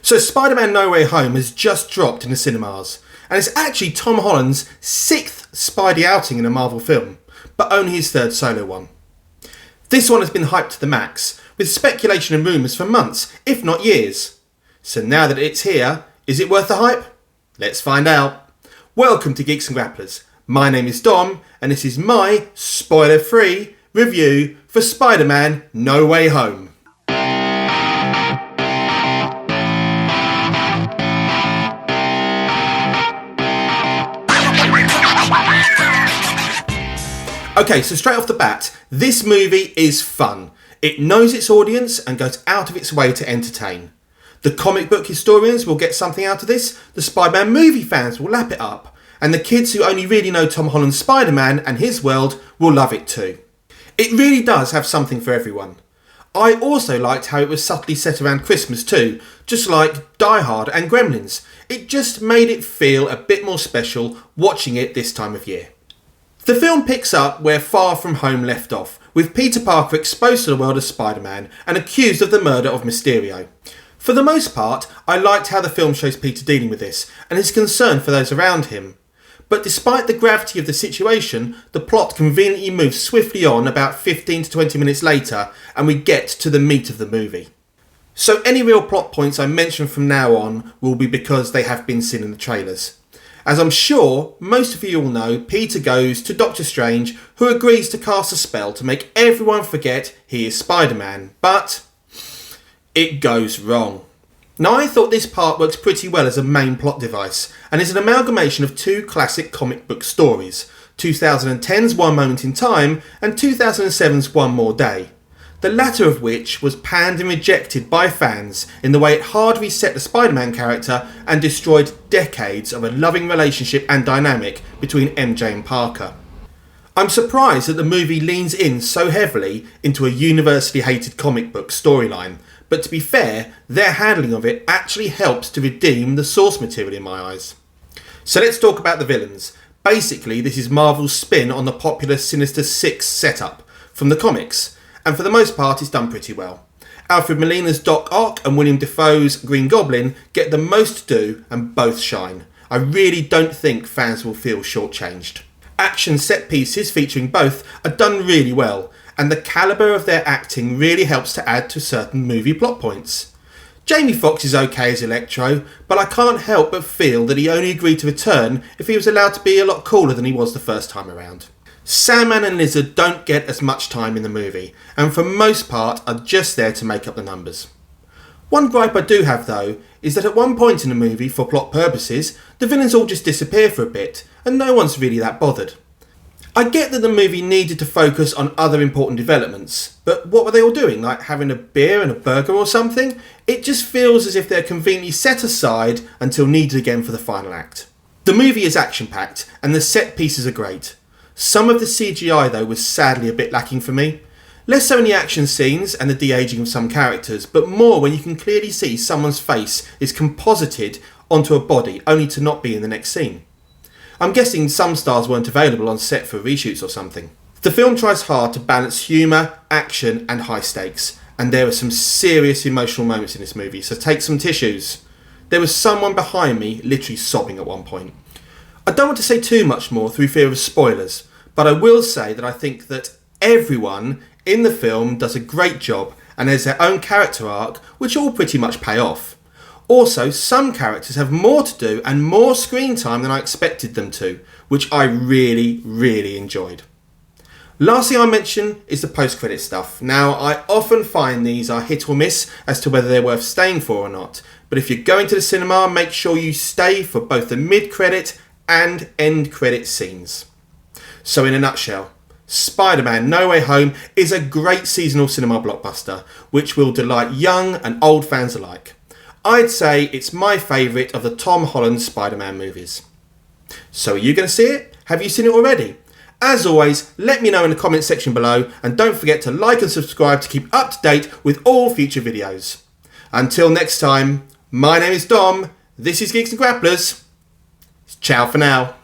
So Spider-Man No Way Home has just dropped in the cinemas, and it's actually Tom Holland's 6th Spidey outing in a Marvel film, but only his 3rd solo one. This one has been hyped to the max, with speculation and rumours for months, if not years. So now that it's here, is it worth the hype? Let's find out. Welcome to Geeks and Grapplers. My name is Dom, and this is my spoiler-free review for Spider-Man No Way Home. Okay, so straight off the bat, this movie is fun. It knows its audience and goes out of its way to entertain. The comic book historians will get something out of this, the Spider-Man movie fans will lap it up, and the kids who only really know Tom Holland's Spider-Man and his world will love it too. It really does have something for everyone. I also liked how it was subtly set around Christmas too, just like Die Hard and Gremlins. It just made it feel a bit more special watching it this time of year. The film picks up where Far From Home left off, with Peter Parker exposed to the world of Spider-Man and accused of the murder of Mysterio. For the most part, I liked how the film shows Peter dealing with this, and his concern for those around him. But despite the gravity of the situation, the plot conveniently moves swiftly on about 15 to 20 minutes later, and we get to the meat of the movie. So any real plot points I mention from now on will be because they have been seen in the trailers. As I'm sure most of you all know, Peter goes to Doctor Strange, who agrees to cast a spell to make everyone forget he is Spider-Man, but it goes wrong. Now I thought this part works pretty well as a main plot device, and is an amalgamation of two classic comic book stories, 2010's One Moment in Time and 2007's One More Day. The latter of which was panned and rejected by fans in the way it hard reset the Spider-Man character and destroyed decades of a loving relationship and dynamic between MJ and Parker. I'm surprised that the movie leans in so heavily into a universally hated comic book storyline, but to be fair, their handling of it actually helps to redeem the source material in my eyes. So let's talk about the villains. Basically, this is Marvel's spin on the popular Sinister Six setup from the comics. And for the most part, it's done pretty well. Alfred Molina's Doc Ock and William Dafoe's Green Goblin get the most to do and both shine. I really don't think fans will feel shortchanged. Action set pieces featuring both are done really well, and the calibre of their acting really helps to add to certain movie plot points. Jamie Foxx is okay as Electro, but I can't help but feel that he only agreed to return if he was allowed to be a lot cooler than he was the first time around. Sandman and Lizard don't get as much time in the movie, and for most part are just there to make up the numbers. One gripe I do have though, is that at one point in the movie, for plot purposes, the villains all just disappear for a bit, and no one's really that bothered. I get that the movie needed to focus on other important developments, but what were they all doing, like having a beer and a burger or something? It just feels as if they're conveniently set aside until needed again for the final act. The movie is action-packed, and the set pieces are great. Some of the CGI though was sadly a bit lacking for me. Less so in the action scenes and the de-aging of some characters, but more when you can clearly see someone's face is composited onto a body only to not be in the next scene. I'm guessing some stars weren't available on set for reshoots or something. The film tries hard to balance humour, action and high stakes, and there are some serious emotional moments in this movie, so take some tissues. There was someone behind me literally sobbing at one point. I don't want to say too much more through fear of spoilers, but I will say that I think that everyone in the film does a great job and has their own character arc, which all pretty much pay off. Also, some characters have more to do and more screen time than I expected them to, which I really enjoyed. Last thing I mention is the post-credit stuff. Now, I often find these are hit or miss as to whether they're worth staying for or not, but if you're going to the cinema, make sure you stay for both the mid-credit and end credit scenes. So in a nutshell, Spider-Man No Way Home is a great seasonal cinema blockbuster which will delight young and old fans alike. I'd say it's my favourite of the Tom Holland Spider-Man movies. So are you going to see it? Have you seen it already? As always, let me know in the comment section below, and don't forget to like and subscribe to keep up to date with all future videos. Until next time, my name is Dom, this is Geeks and Grapplers. Ciao for now.